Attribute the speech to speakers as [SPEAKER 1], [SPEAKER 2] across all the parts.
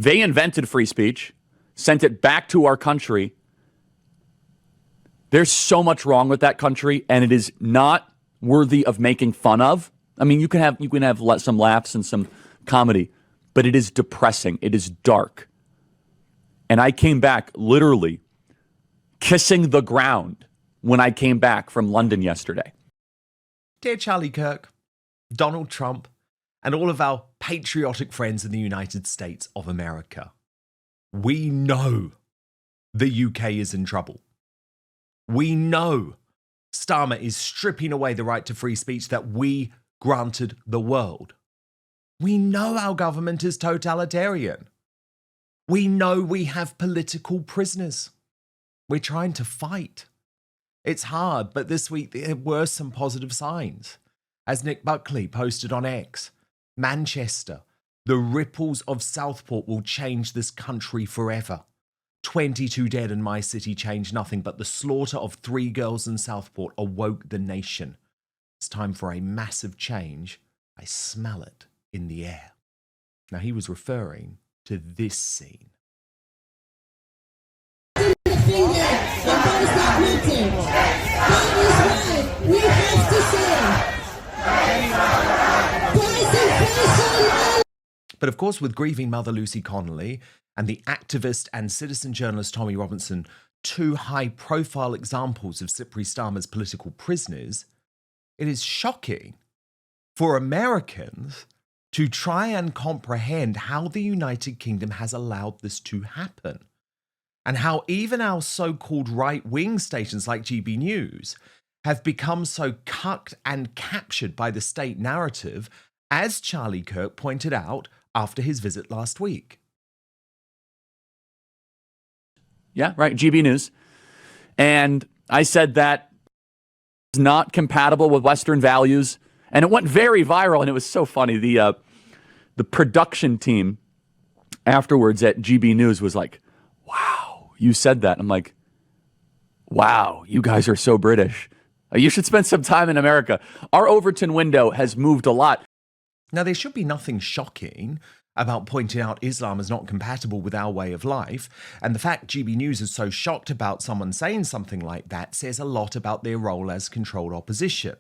[SPEAKER 1] They invented free speech, sent it back to our country. There's so much wrong with that country, and it is not worthy of making fun of. I mean, you can have some laughs and some comedy, but it is depressing. It is dark. And I came back literally kissing the ground when I came back from London yesterday.
[SPEAKER 2] Dear Charlie Kirk, Donald Trump, and all of our patriotic friends in the United States of America, we know the UK is in trouble. We know Starmer is stripping away the right to free speech that we granted the world. We know our government is totalitarian. We know we have political prisoners. We're trying to fight. It's hard, but this week there were some positive signs. As Nick Buckley posted on X, Manchester, the ripples of Southport will change this country forever. 22 dead in my city changed nothing, but the slaughter of 3 girls in Southport awoke the nation. It's time for a massive change. I smell it in the air. Now he was referring to this scene. But of course, with grieving mother Lucy Connelly and the activist and citizen journalist Tommy Robinson, 2 high-profile examples of Slippery Starmer's political prisoners, it is shocking for Americans to try and comprehend how the United Kingdom has allowed this to happen, and how even our so-called right-wing stations like GB News have become so cucked and captured by the state narrative, as Charlie Kirk pointed out after his visit last week.
[SPEAKER 1] Yeah, right, GB News. And I said that it's not compatible with Western values, and it went very viral, and it was so funny. The production team afterwards at GB News was like, wow, you said that. I'm like, wow, you guys are so British. You should spend some time in America. Our Overton window has moved a lot.
[SPEAKER 2] Now, there should be nothing shocking about pointing out Islam is not compatible with our way of life, and the fact GB News is so shocked about someone saying something like that says a lot about their role as controlled opposition.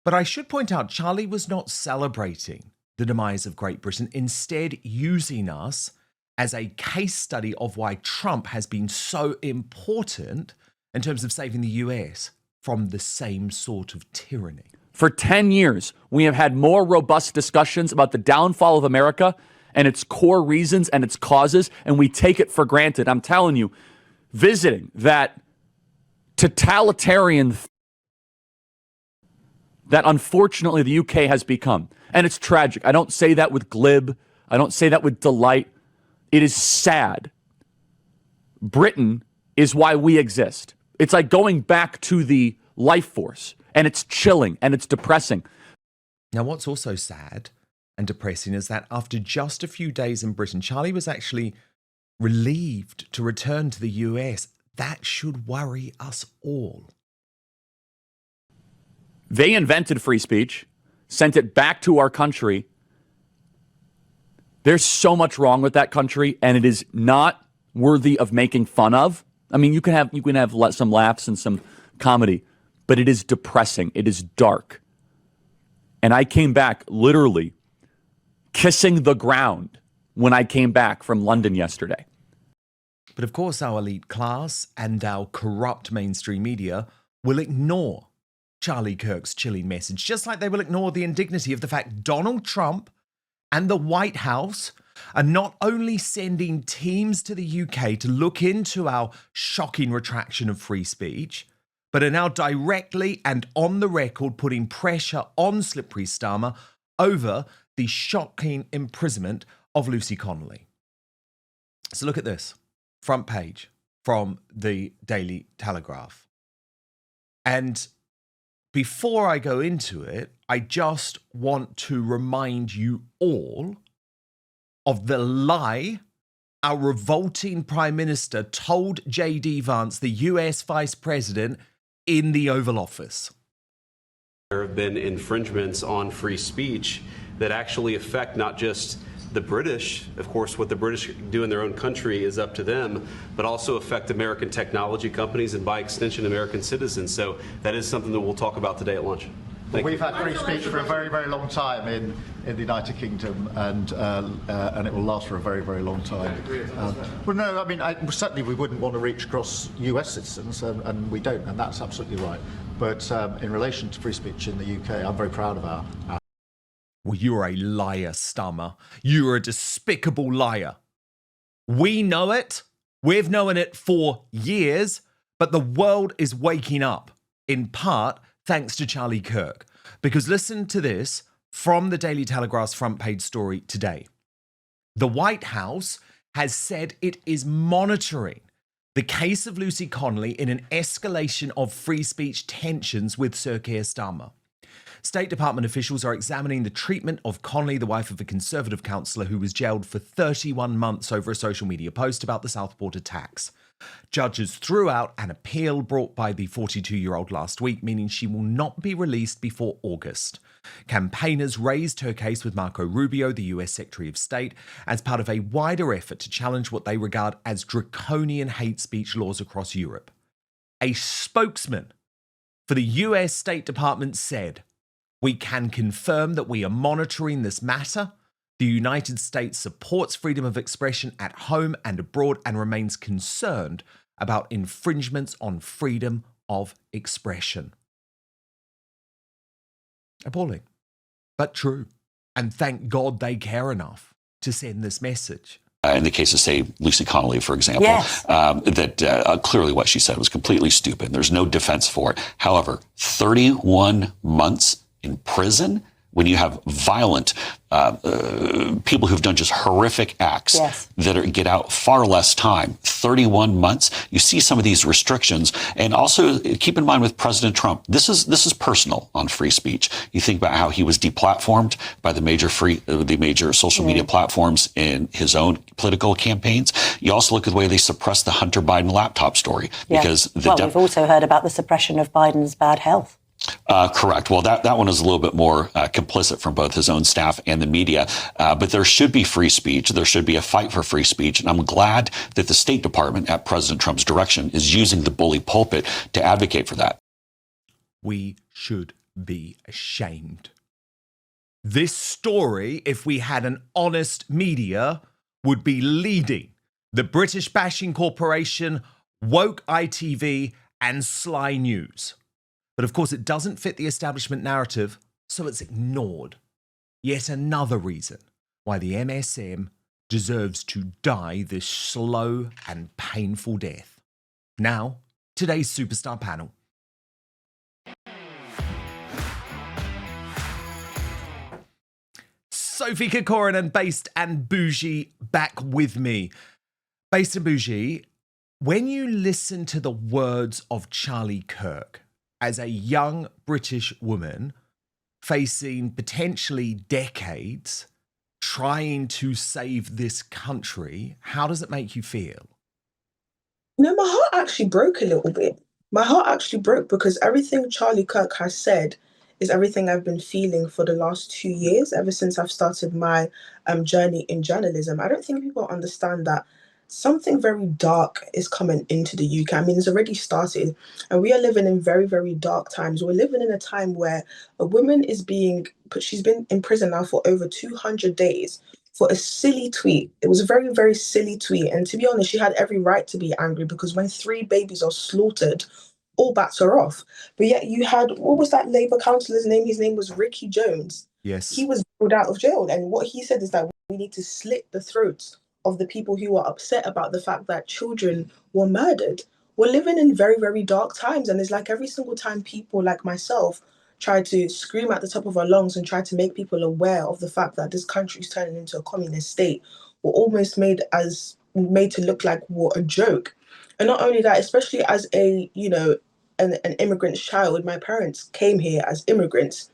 [SPEAKER 2] But I should point out, Charlie was not celebrating the demise of Great Britain, instead using us as a case study of why Trump has been so important in terms of saving the US from the same sort of tyranny.
[SPEAKER 1] For 10 years, we have had more robust discussions about the downfall of America and its core reasons and its causes, and we take it for granted. I'm telling you, visiting that totalitarian that unfortunately the UK has become. And it's tragic. I don't say that with glib. I don't say that with delight. It is sad. Britain is why we exist. It's like going back to the life force, and it's chilling and it's depressing.
[SPEAKER 2] Now, what's also sad and depressing is that after just a few days in Britain, Charlie was actually relieved to return to the US. That should worry us all.
[SPEAKER 1] They invented free speech, sent it back to our country. There's so much wrong with that country, and it is not worthy of making fun of. I mean, you can have some laughs and some comedy, but it is depressing. It is dark. And I came back literally kissing the ground when I came back from London yesterday.
[SPEAKER 2] But of course, our elite class and our corrupt mainstream media will ignore Charlie Kirk's chilling message, just like they will ignore the indignity of the fact Donald Trump and the White House are not only sending teams to the UK to look into our shocking retraction of free speech, but are now directly and on the record putting pressure on Slippery Starmer over the shocking imprisonment of Lucy Connelly. So look at this, front page from the Daily Telegraph. And before I go into it, I just want to remind you all of the lie our revolting Prime Minister told J.D. Vance, the US Vice President, in the Oval Office.
[SPEAKER 3] There have been infringements on free speech that actually affect not just the British, of course, what the British do in their own country is up to them, but also affect American technology companies and by extension American citizens. So that is something that we'll talk about today at lunch.
[SPEAKER 4] We've had free speech for a very, very long time in the United Kingdom, and it will last for a very, very long time. Well, no, I mean, certainly we wouldn't want to reach across US citizens, and we don't, and that's absolutely right. But in relation to free speech in the UK, I'm very proud of our
[SPEAKER 2] Well, you're a liar, Stummer. You're a despicable liar. We know it. We've known it for years, but the world is waking up, in part thanks to Charlie Kirk. Because listen to this from the Daily Telegraph's front page story today. The White House has said it is monitoring the case of Lucy Connelly in an escalation of free speech tensions with Sir Keir Starmer. State Department officials are examining the treatment of Connelly, the wife of a Conservative councillor who was jailed for 31 months over a social media post about the Southport attacks. Judges threw out an appeal brought by the 42-year-old last week, meaning she will not be released before August. Campaigners raised her case with Marco Rubio, the US Secretary of State, as part of a wider effort to challenge what they regard as draconian hate speech laws across Europe. A spokesman for the US State Department said, "We can confirm that we are monitoring this matter. The United States supports freedom of expression at home and abroad and remains concerned about infringements on freedom of expression." Appalling, but true. And thank God they care enough to send this message.
[SPEAKER 5] In the case of, say, Lucy Connelly, for example,
[SPEAKER 6] Yes.
[SPEAKER 5] that clearly what she said was completely stupid. There's no defense for it. However, 31 months in prison when you have violent people who've done just horrific acts
[SPEAKER 6] Yes.
[SPEAKER 5] that get out far less time, 31 months. You see some of these restrictions. And also keep in mind with President Trump, this is personal on free speech. You think about how he was deplatformed by the major social media platforms in his own political campaigns. You also look at the way they suppressed the Hunter Biden laptop story.
[SPEAKER 6] Yeah.
[SPEAKER 5] Because
[SPEAKER 6] we've also heard about the suppression of Biden's bad health.
[SPEAKER 5] Correct. Well, that one is a little bit more complicit from both his own staff and the media. But there should be free speech. There should be a fight for free speech. And I'm glad that the State Department, at President Trump's direction, is using the bully pulpit to advocate for that.
[SPEAKER 2] We should be ashamed. This story, if we had an honest media, would be leading the British bashing corporation, woke ITV, and Sly News. But of course, it doesn't fit the establishment narrative, so it's ignored. Yet another reason why the MSM deserves to die this slow and painful death. Now, today's superstar panel. Sophie Corcoran and Based and Bougie back with me. Based and Bougie, when you listen to the words of Charlie Kirk, as a young British woman facing potentially decades trying to save this country, how does it make you feel?
[SPEAKER 7] No, my heart actually broke a little bit. My heart actually broke because everything Charlie Kirk has said is everything I've been feeling for the last 2 years, ever since I've started my journey in journalism. I don't think people understand that something very dark is coming into the UK. I mean, it's already started, and we are living in very, very dark times. We're living in a time where a woman is she's been in prison now for over 200 days for a silly tweet. It was a very, very silly tweet. And to be honest, she had every right to be angry because when 3 babies are slaughtered, all bats are off. But yet you had, what was that Labour councillor's name? His name was Ricky Jones.
[SPEAKER 2] Yes.
[SPEAKER 7] He was pulled out of jail. And what he said is that we need to slit the throats of the people who are upset about the fact that children were murdered. We're living in very, very dark times. And it's like every single time people like myself try to scream at the top of our lungs and try to make people aware of the fact that this country is turning into a communist state, we're almost made to look like we're a joke. And not only that, especially as an immigrant's child, my parents came here as immigrants.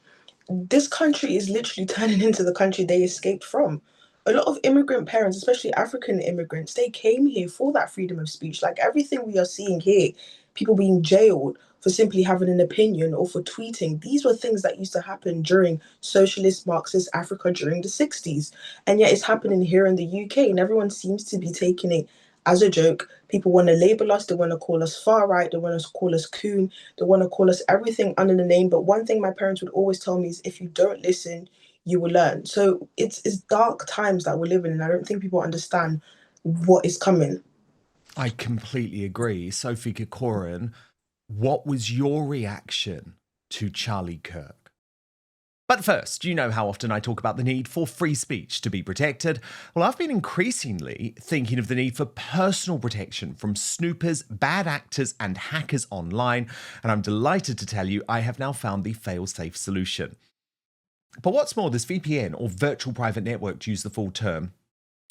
[SPEAKER 7] This country is literally turning into the country they escaped from. A lot of immigrant parents, especially African immigrants, they came here for that freedom of speech. Like everything we are seeing here, people being jailed for simply having an opinion or for tweeting. These were things that used to happen during socialist Marxist Africa during the 60s. And yet it's happening here in the UK, and everyone seems to be taking it as a joke. People want to label us, they want to call us far right, they want to call us coon, they want to call us everything under the name. But one thing my parents would always tell me is, if you don't listen, you will learn. So it's dark times that we're living in. I don't think people understand what is coming.
[SPEAKER 2] I completely agree. Sophie Corcoran, what was your reaction to Charlie Kirk? But first, you know how often I talk about the need for free speech to be protected. Well, I've been increasingly thinking of the need for personal protection from snoopers, bad actors, and hackers online, and I'm delighted to tell you I have now found the fail-safe solution. But what's more, this VPN, or virtual private network to use the full term,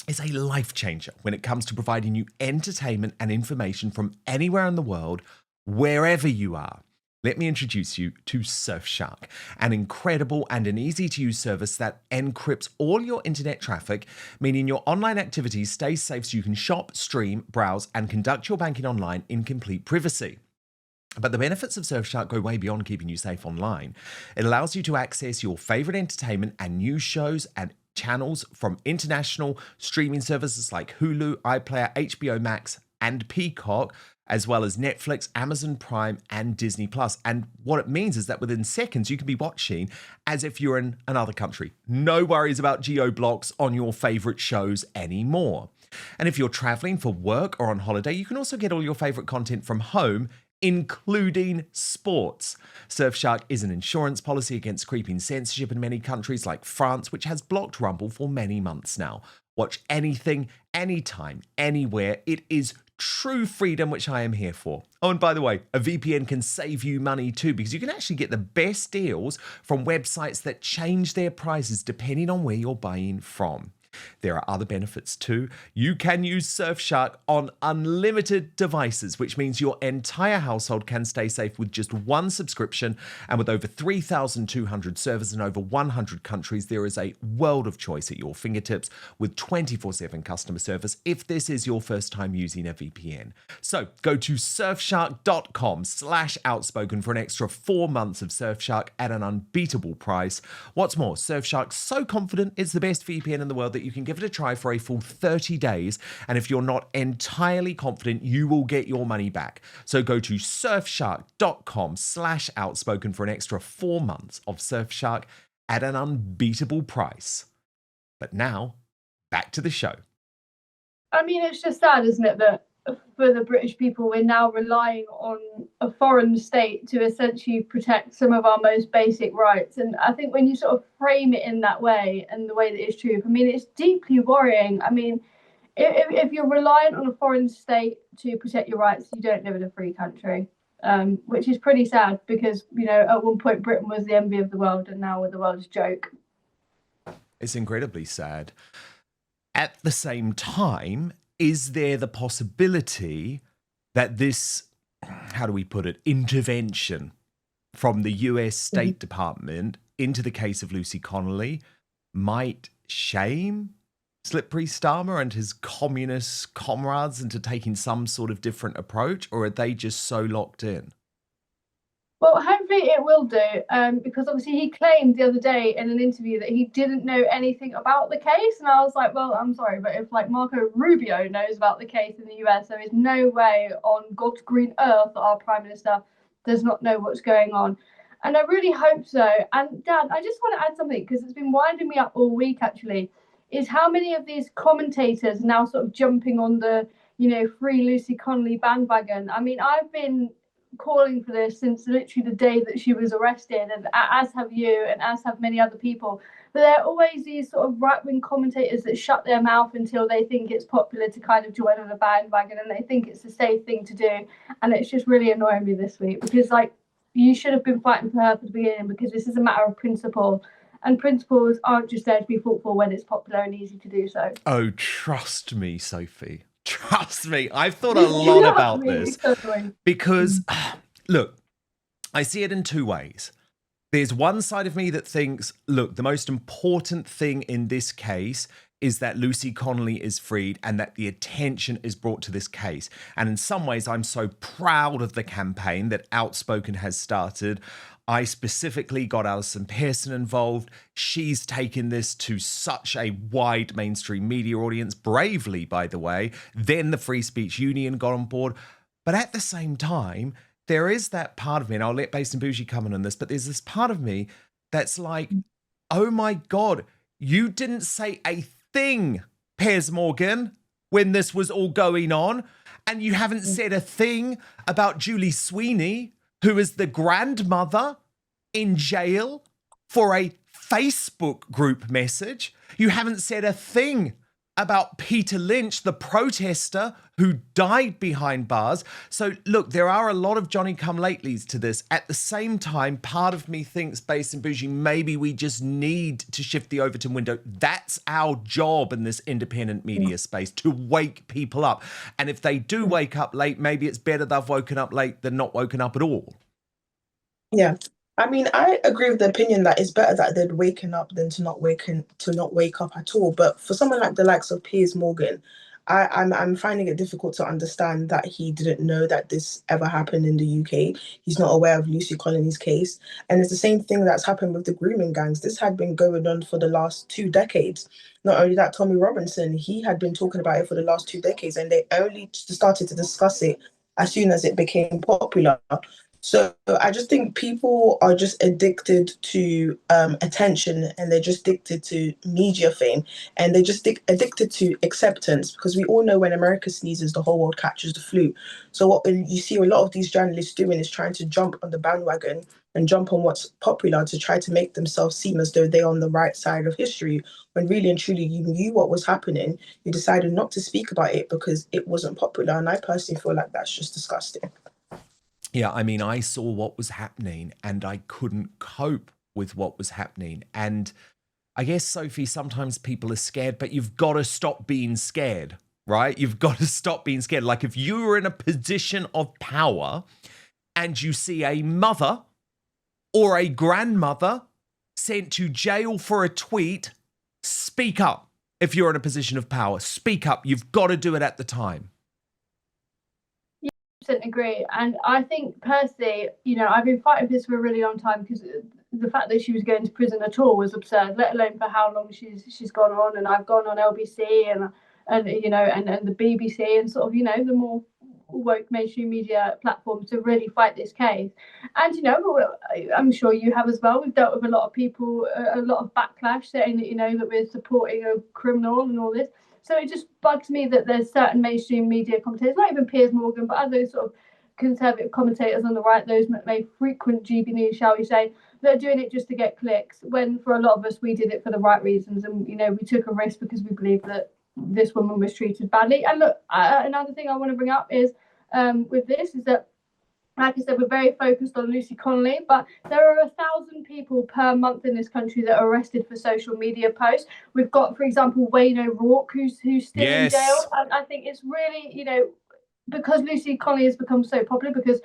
[SPEAKER 2] is a life changer when it comes to providing you entertainment and information from anywhere in the world, wherever you are. Let me introduce you to Surfshark, an incredible and an easy-to-use service that encrypts all your internet traffic, meaning your online activities stay safe so you can shop, stream, browse, and conduct your banking online in complete privacy. But the benefits of Surfshark go way beyond keeping you safe online. It allows you to access your favorite entertainment and news shows and channels from international streaming services like Hulu, iPlayer, HBO Max, and Peacock, as well as Netflix, Amazon Prime, and Disney+. And what it means is that within seconds, you can be watching as if you're in another country. No worries about geo-blocks on your favorite shows anymore. And if you're traveling for work or on holiday, you can also get all your favorite content from home, including sports. Surfshark is an insurance policy against creeping censorship in many countries like France, which has blocked Rumble for many months now. Watch anything, anytime, anywhere. It is true freedom, which I am here for. Oh, and by the way, a VPN can save you money too, because you can actually get the best deals from websites that change their prices depending on where you're buying from. There are other benefits too. You can use Surfshark on unlimited devices, which means your entire household can stay safe with just one subscription. And with over 3,200 servers in over 100 countries, there is a world of choice at your fingertips with 24/7 customer service if this is your first time using a VPN. So go to surfshark.com/outspoken for an extra 4 months of Surfshark at an unbeatable price. What's more, Surfshark's so confident it's the best VPN in the world that you can give it a try for a full 30 days. And if you're not entirely confident, you will get your money back. So go to surfshark.com/outspoken for an extra 4 months of Surfshark at an unbeatable price. But now, back to the show.
[SPEAKER 8] I mean, it's just sad, isn't it, that for the British people, we're now relying on a foreign state to essentially protect some of our most basic rights. And I think when you sort of frame it in that way, and the way that it's true, I mean, it's deeply worrying. I mean, if you're reliant on a foreign state to protect your rights, you don't live in a free country, which is pretty sad because, you know, at one point Britain was the envy of the world, and now we're the world's joke.
[SPEAKER 2] It's incredibly sad. At the same time, is there the possibility that this, how do we put it, intervention from the US State Department into the case of Lucy Connelly might shame Slippery Starmer and his communist comrades into taking some sort of different approach, or are they just so locked in?
[SPEAKER 8] Well, hopefully it will do, because obviously he claimed the other day in an interview that he didn't know anything about the case. And I was like, well, I'm sorry, but if like Marco Rubio knows about the case in the US, there is no way on God's green earth that our Prime Minister does not know what's going on. And I really hope so. And Dan, I just want to add something, because it's been winding me up all week actually, is how many of these commentators are now sort of jumping on the, you know, free Lucy Connelly bandwagon. I mean, I've been calling for this since literally the day that she was arrested, and as have you, and as have many other people. But there are always these sort of right-wing commentators that shut their mouth until they think it's popular to kind of join on a bandwagon, and they think it's a safe thing to do. And it's just really annoying me this week, because like, you should have been fighting for her from the beginning, because this is a matter of principle, and principles aren't just there to be fought for when it's popular and easy to do so.
[SPEAKER 2] Oh, trust me, Sophie. Trust me, I've thought a lot about this, because, look, I see it in two ways. There's one side of me that thinks, look, the most important thing in this case is that Lucy Connelly is freed and that the attention is brought to this case. And in some ways, I'm so proud of the campaign that Outspoken has started. I specifically got Alison Pearson involved. She's taken this to such a wide mainstream media audience, bravely, by the way. Then the Free Speech Union got on board. But at the same time, there is that part of me, and I'll let Based and Bougie come in on this, but there's this part of me that's like, oh my God, you didn't say a thing, Piers Morgan, when this was all going on. And you haven't said a thing about Julie Sweeney, who is the grandmother in jail for a Facebook group message. You haven't said a thing about Peter Lynch, the protester who died behind bars. So look, there are a lot of Johnny-come-latelys to this. At the same time, part of me thinks, Based and Bougie, maybe we just need to shift the Overton window. That's our job in this independent media space, to wake people up. And if they do wake up late, maybe it's better they've woken up late than not woken up at all.
[SPEAKER 7] Yeah. I mean, I agree with the opinion that it's better that they'd waken up than to not wake up at all. But for someone like the likes of Piers Morgan, I'm finding it difficult to understand that he didn't know that this ever happened in the UK. He's not aware of Lucy Connolly's case. And it's the same thing that's happened with the grooming gangs. This had been going on for the last 2 decades. Not only that, Tommy Robinson, he had been talking about it for the last 2 decades, and they only started to discuss it as soon as it became popular. So I just think people are just addicted to attention, and they're just addicted to media fame, and they're just addicted to acceptance, because we all know when America sneezes, the whole world catches the flu. So what you see a lot of these journalists doing is trying to jump on the bandwagon and jump on what's popular to try to make themselves seem as though they're on the right side of history, when really and truly you knew what was happening. You decided not to speak about it because it wasn't popular. And I personally feel like that's just disgusting.
[SPEAKER 2] Yeah, I mean, I saw what was happening and I couldn't cope with what was happening. And I guess, Sophie, sometimes people are scared, but you've got to stop being scared, right? You've got to stop being scared. Like if you were in a position of power and you see a mother or a grandmother sent to jail for a tweet, speak up. If you're in a position of power, speak up. You've got to do it at the time.
[SPEAKER 8] Agree. And I think personally, I've been fighting this for a really long time, because the fact that she was going to prison at all was absurd, let alone for how long she's gone on. And I've gone on LBC and the BBC and sort of, the more woke mainstream media platforms to really fight this case. And, I'm sure you have as well. We've dealt with a lot of people, a lot of backlash saying that, that we're supporting a criminal and all this. So it just bugs me that there's certain mainstream media commentators, not even Piers Morgan, but other sort of conservative commentators on the right, those made frequent GB news, shall we say, that are doing it just to get clicks, when for a lot of us, we did it for the right reasons. And, we took a risk because we believed that this woman was treated badly. And look, another thing I want to bring up is with this is that, like I said, we're very focused on Lucy Connelly, but there are 1,000 people per month in this country that are arrested for social media posts. We've got, for example, Wayne O'Rourke, who's still in jail. And I think it's really, because Lucy Connelly has become so popular, because,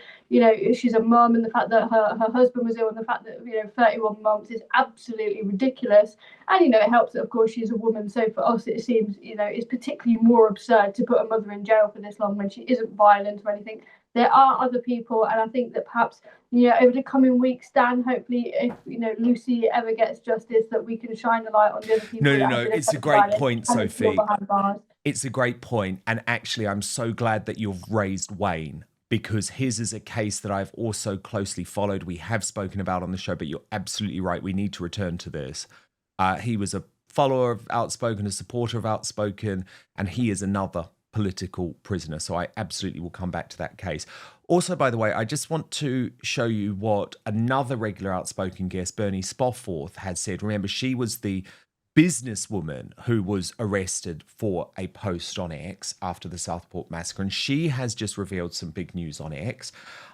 [SPEAKER 8] she's a mum, and the fact that her husband was ill, and the fact that, 31 months is absolutely ridiculous. And, it helps that, of course, she's a woman. So for us, it seems, it's particularly more absurd to put a mother in jail for this long when she isn't violent or anything. There are other people, and I think that perhaps, over the coming weeks, Dan, hopefully, if, Lucy ever gets justice, that we can shine a light on the other people.
[SPEAKER 2] No. It's a great point, Sophie. It's a great point. And actually, I'm so glad that you've raised Wayne, because his is a case that I've also closely followed. We have spoken about on the show, but you're absolutely right. We need to return to this. He was a follower of Outspoken, a supporter of Outspoken, and he is another political prisoner. So I absolutely will come back to that case. Also, by the way, I just want to show you what another regular Outspoken guest, Bernie Spofford, had said. Remember, she was the businesswoman who was arrested for a post on X after the Southport massacre, and she has just revealed some big news on X.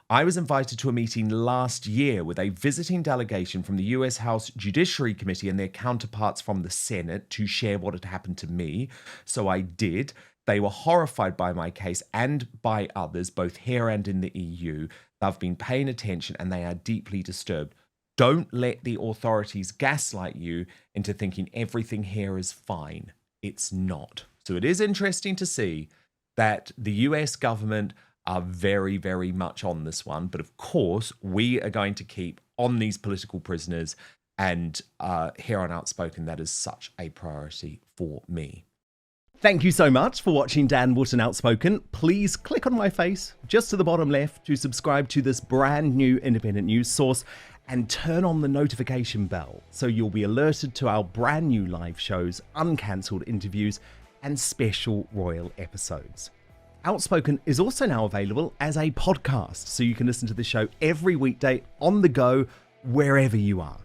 [SPEAKER 2] I was invited to a meeting last year with a visiting delegation from the US House Judiciary Committee and their counterparts from the Senate to share what had happened to me. So I did. They were horrified by my case and by others, both here and in the EU. They've been paying attention and they are deeply disturbed. Don't let the authorities gaslight you into thinking everything here is fine. it's not. So it is interesting to see that the US government are very, very much on this one. But of course, we are going to keep on these political prisoners. And here on Outspoken, that is such a priority for me.
[SPEAKER 9] Thank you so much for watching Dan Wootton Outspoken. Please click on my face just to the bottom left to subscribe to this brand new independent news source and turn on the notification bell so you'll be alerted to our brand new live shows, uncancelled interviews, and special royal episodes. Outspoken is also now available as a podcast, so you can listen to the show every weekday on the go, wherever you are.